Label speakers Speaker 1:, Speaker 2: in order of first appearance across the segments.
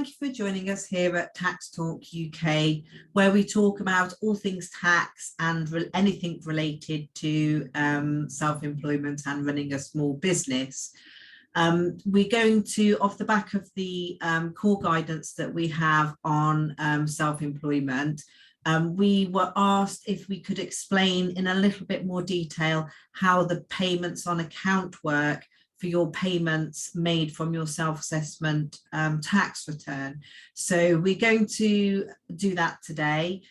Speaker 1: thank you for joining us here at Tax Talk UK, where we talk about all things tax and anything related to self-employment and running a small business. We're going to, off the back of the core guidance that we have on self-employment, we were asked if we could explain in a little bit more detail how the payments on account work for your payments made from your self-assessment tax return. So we're going to do that today.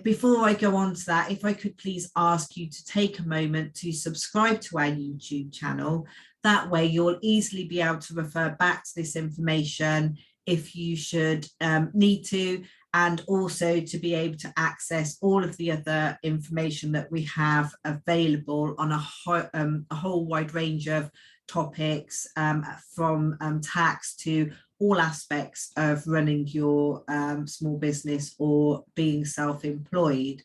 Speaker 1: Before I go on to that, if I could please ask you to take a moment to subscribe to our YouTube channel. That way you'll easily be able to refer back to this information if you should need to, and also to be able to access all of the other information that we have available on a whole wide range of topics, from tax to all aspects of running your small business or being self-employed.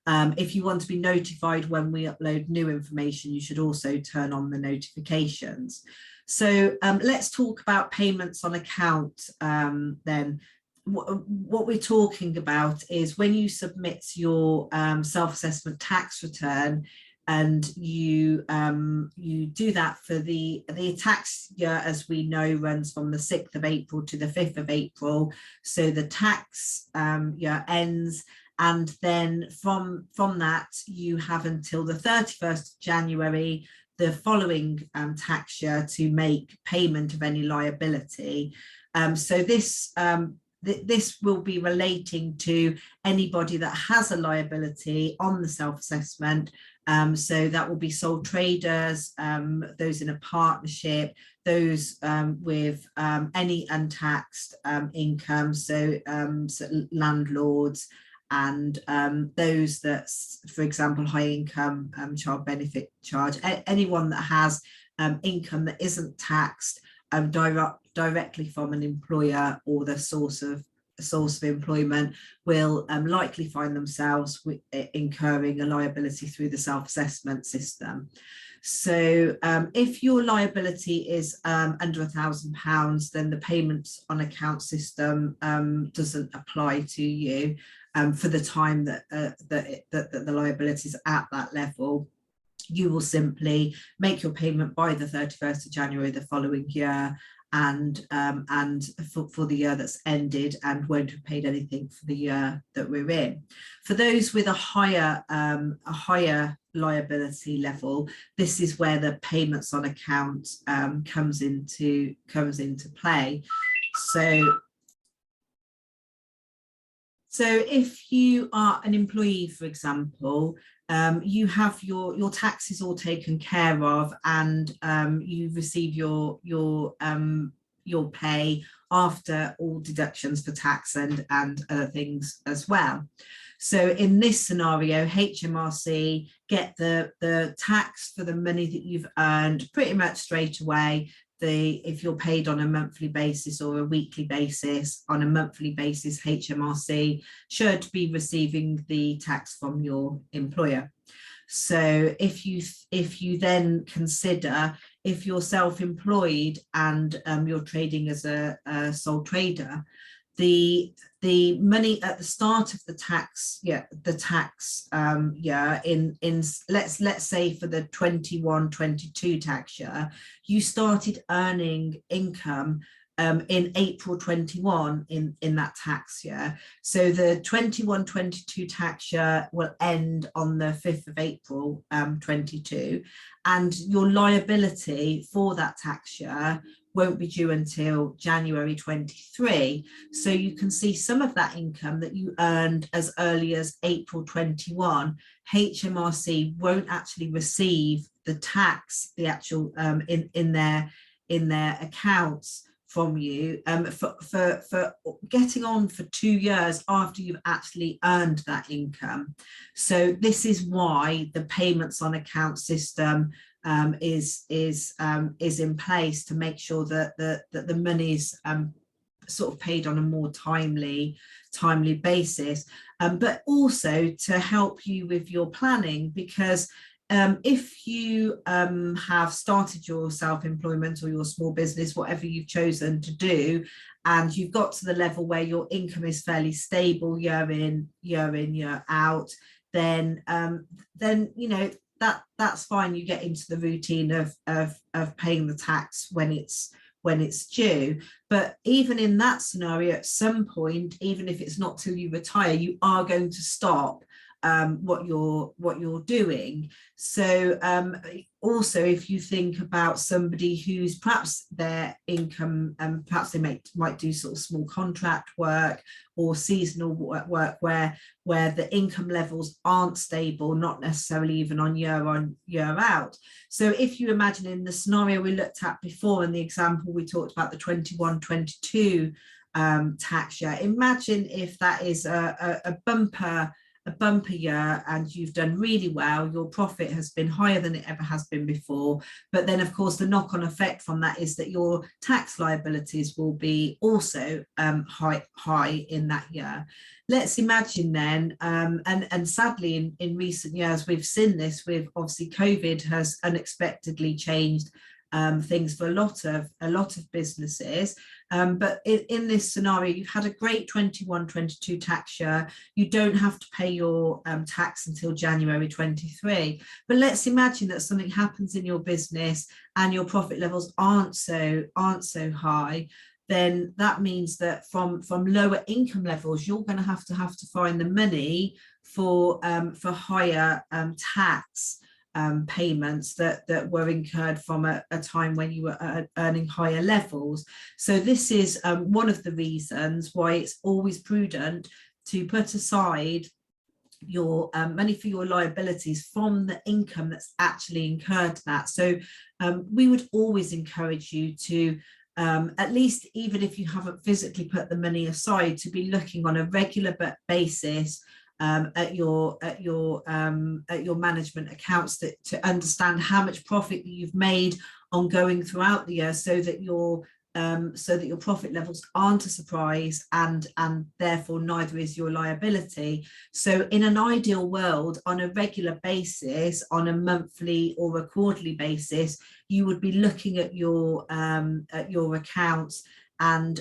Speaker 1: If you want to be notified when we upload new information, you should also turn on the notifications. So let's talk about payments on account then. What we're talking about is when you submit your self-assessment tax return, and you do that for the tax year, as we know, runs from the 6th of April to the 5th of April. So the tax year ends, and then from that you have until the 31st of January the following tax year to make payment of any liability. So this will be relating to anybody that has a liability on the self-assessment. So that will be sole traders, those in a partnership, those with any untaxed income, so landlords, and those that, for example, high income child benefit charge, anyone that has income that isn't taxed directly from an employer or the source of employment will likely find themselves incurring a liability through the self-assessment system. So if your liability is under £1,000, then the payments on account system doesn't apply to you for the time that the liability is at that level. You will simply make your payment by the 31st of January the following year, and for the year that's ended, and won't have paid anything for the year that we're in. For those with a higher liability level, this is where the payments on account comes into play. So if you are an employee, for example, you have your taxes all taken care of, and you receive your pay after all deductions for tax and other things as well. So in this scenario, HMRC get the tax for the money that you've earned pretty much straight away. If you're paid on a monthly basis or a weekly basis, on a monthly basis, HMRC should be receiving the tax from your employer. So if you then consider, if you're self-employed and you're trading as a sole trader, the money at the start of the tax year, in let's say for the 21-22 tax year, you started earning income in April 21 in that tax year. So the 21-22 tax year will end on the 5th of April 22, and your liability for that tax year won't be due until January 23. So you can see some of that income that you earned as early as April 21, HMRC won't actually receive the tax, the actual in their accounts from you for getting on for 2 years after you've actually earned that income. So this is why the payments on account system is in place, to make sure that the money's sort of paid on a more timely basis, but also to help you with your planning, because if you have started your self-employment or your small business, whatever you've chosen to do, and you've got to the level where your income is fairly stable year in, year out, then you know that's fine. You get into the routine of paying the tax when it's due. But even in that scenario, at some point, even if it's not till you retire, you are going to stop what you're doing. So also, if you think about somebody who's perhaps their income, perhaps they might do sort of small contract work or seasonal work where the income levels aren't stable, not necessarily even on year out. So if you imagine in the scenario we looked at before, in the example we talked about, the 21-22 tax year, imagine if that is a bumper year and you've done really well, your profit has been higher than it ever has been before, but then of course the knock-on effect from that is that your tax liabilities will be also high in that year. Let's imagine then, and sadly in recent years we've seen this with, obviously COVID has unexpectedly changed things for a lot of businesses. But in this scenario, you've had a great 21-22 tax year. You don't have to pay your tax until January 23. But let's imagine that something happens in your business and your profit levels aren't so high. Then that means that from lower income levels, you're going to have to find the money for higher tax payments that were incurred from a time when you were earning higher levels. So this is one of the reasons why it's always prudent to put aside your money for your liabilities from the income that's actually incurred that. So we would always encourage you to at least, even if you haven't physically put the money aside, to be looking on a regular basis at your management accounts to understand how much profit you've made ongoing throughout the year, so that your profit levels aren't a surprise, and therefore neither is your liability. So in an ideal world, on a regular basis, on a monthly or a quarterly basis, you would be looking at your accounts and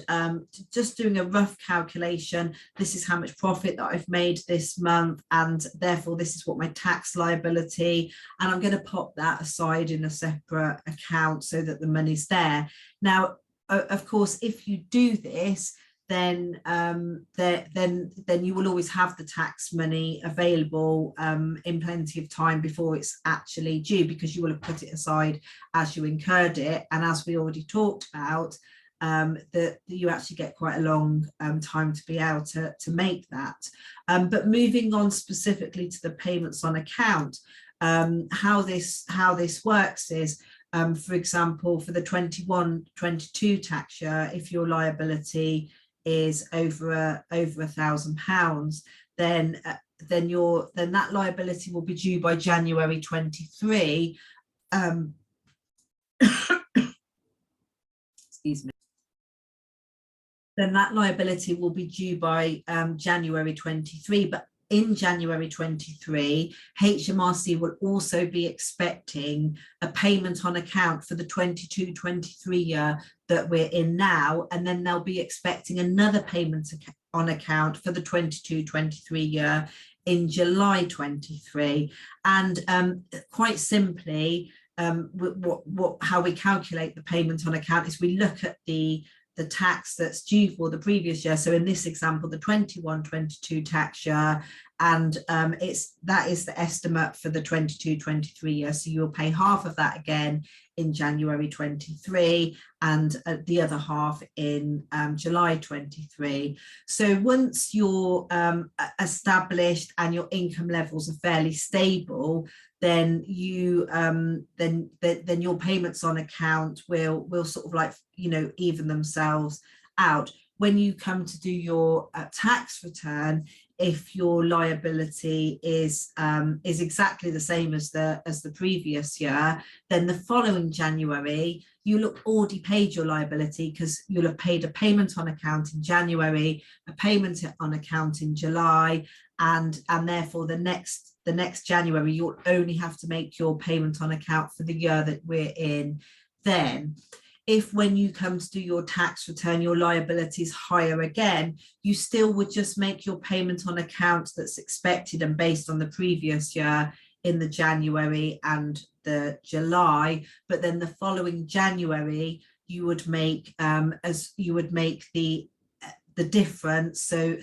Speaker 1: just doing a rough calculation. This is how much profit that I've made this month, and therefore this is what my tax liability, and I'm going to pop that aside in a separate account so that the money's there. Now, of course, if you do this, then you will always have the tax money available in plenty of time before it's actually due, because you will have put it aside as you incurred it. And as we already talked about, that you actually get quite a long time to be able to make that. But moving on specifically to the payments on account, how this works is, for example, for the 21-22 tax year, if your liability is over £1,000, then that liability will be due by January 23. Excuse me. Then that liability will be due by January 23. But in January 23, HMRC will also be expecting a payment on account for the 22-23 year that we're in now, and then they'll be expecting another payment on account for the 22-23 year in July 23. And quite simply, how we calculate the payment on account is we look at the tax that's due for the previous year. So in this example, the 21-22 tax year, and that is the estimate for the 22-23 year. So you'll pay half of that again in January 23, and the other half in July 23. So once you're established and your income levels are fairly stable, then you then your payments on account will sort of like, you know, even themselves out. When you come to do your tax return, if your liability is exactly the same as the previous year, then the following January you'll have already paid your liability, because you'll have paid a payment on account in January, a payment on account in July, and therefore the next January you'll only have to make your payment on account for the year that we're in then. If when you come to do your tax return, your liability is higher again, you still would just make your payment on account that's expected and based on the previous year in the January and the July, but then the following January you would make the difference. So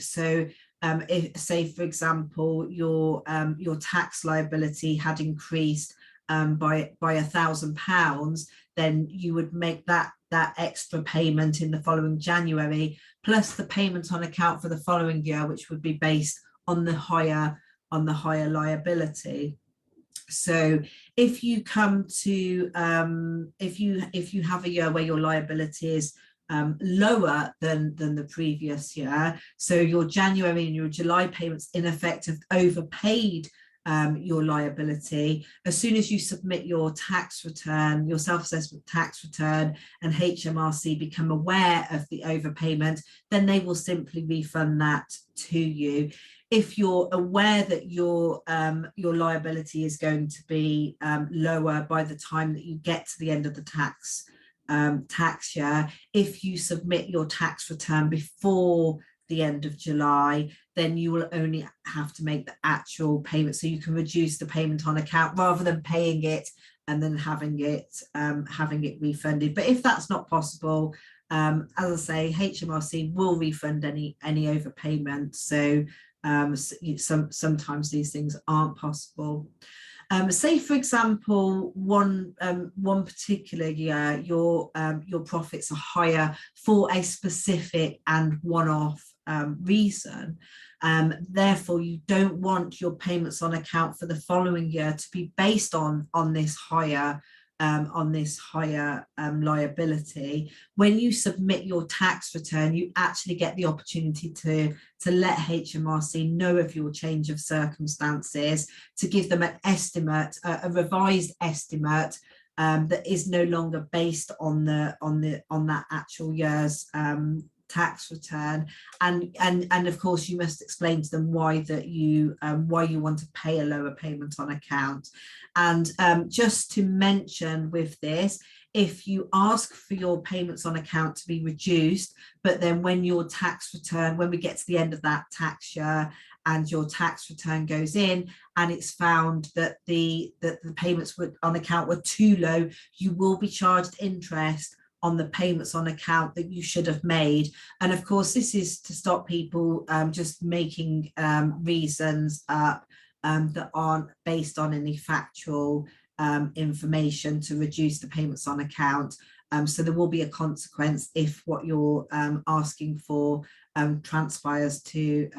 Speaker 1: if, say for example, your tax liability had increased by £1,000, then you would make that extra payment in the following January, plus the payment on account for the following year, which would be based on the higher liability. So if you come to if you have a year where your liability is lower than the previous year, so your January and your July payments in effect have overpaid your liability, as soon as you submit your tax return, your self-assessment tax return, and HMRC become aware of the overpayment, then they will simply refund that to you. If you're aware that your liability is going to be lower by the time that you get to the end of the tax year, if you submit your tax return before the end of July, then you will only have to make the actual payment, so you can reduce the payment on account rather than paying it and then having it refunded. But if that's not possible, as I say, HMRC will refund any overpayment. So sometimes these things aren't possible. Say for example, one particular year your profits are higher for a specific and one-off reason. Therefore, you don't want your payments on account for the following year to be based on this higher liability. When you submit your tax return, you actually get the opportunity to let HMRC know of your change of circumstances, to give them an estimate, a revised estimate that is no longer based on that actual year's tax return, and of course you must explain to them why you want to pay a lower payment on account. And just to mention with this, if you ask for your payments on account to be reduced, but then when we get to the end of that tax year and your tax return goes in and it's found that the payments on account were too low, you will be charged interest on the payments on account that you should have made. And of course, this is to stop people just making reasons up that aren't based on any factual information to reduce the payments on account. So there will be a consequence if what you're asking for transpires to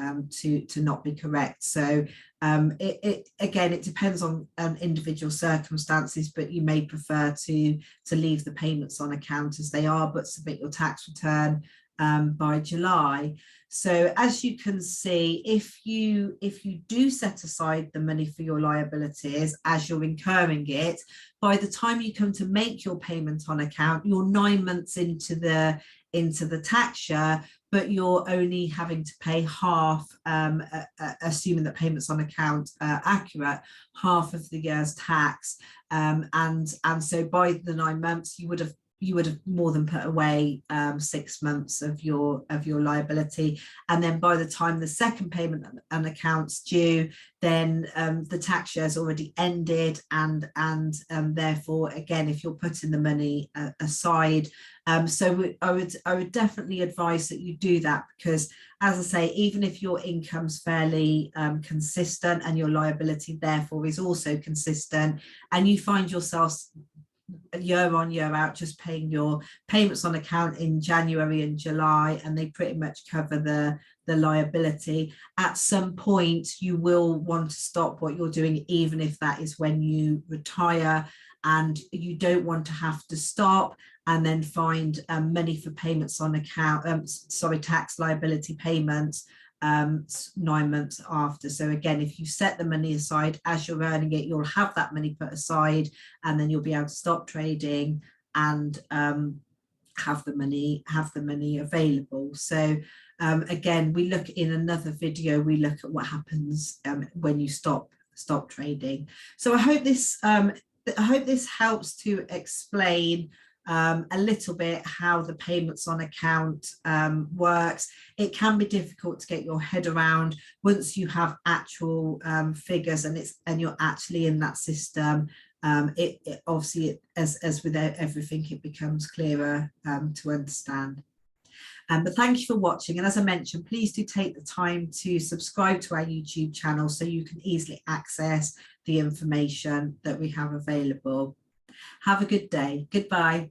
Speaker 1: not be correct. So it depends on individual circumstances, but you may prefer to leave the payments on account as they are, but submit your tax return by July. So as you can see, if you do set aside the money for your liabilities as you're incurring it, by the time you come to make your payment on account, you're 9 months into the tax year, but you're only having to pay half, assuming that payments on account are accurate, half of the year's tax. And so by the 9 months, you would have more than put away 6 months of your liability, and then by the time the second payment on account's due, then the tax year's already ended, and therefore again, if you're putting the money aside, so I would definitely advise that you do that, because as I say, even if your income's fairly consistent and your liability therefore is also consistent, and you find yourself year on year out just paying your payments on account in January and July, and they pretty much cover the liability, at some point you will want to stop what you're doing, even if that is when you retire, and you don't want to have to stop and then find money for payments on account, tax liability payments 9 months after. So again, if you set the money aside as you're earning it, you'll have that money put aside, and then you'll be able to stop trading and have the money available. So Again, we look in another video, we look at what happens when you stop trading. So I hope this helps to explain a little bit how the payments on account works. It can be difficult to get your head around once you have actual figures and you're actually in that system. It obviously, as with everything, it becomes clearer to understand. But thank you for watching. And as I mentioned, please do take the time to subscribe to our YouTube channel so you can easily access the information that we have available. Have a good day. Goodbye.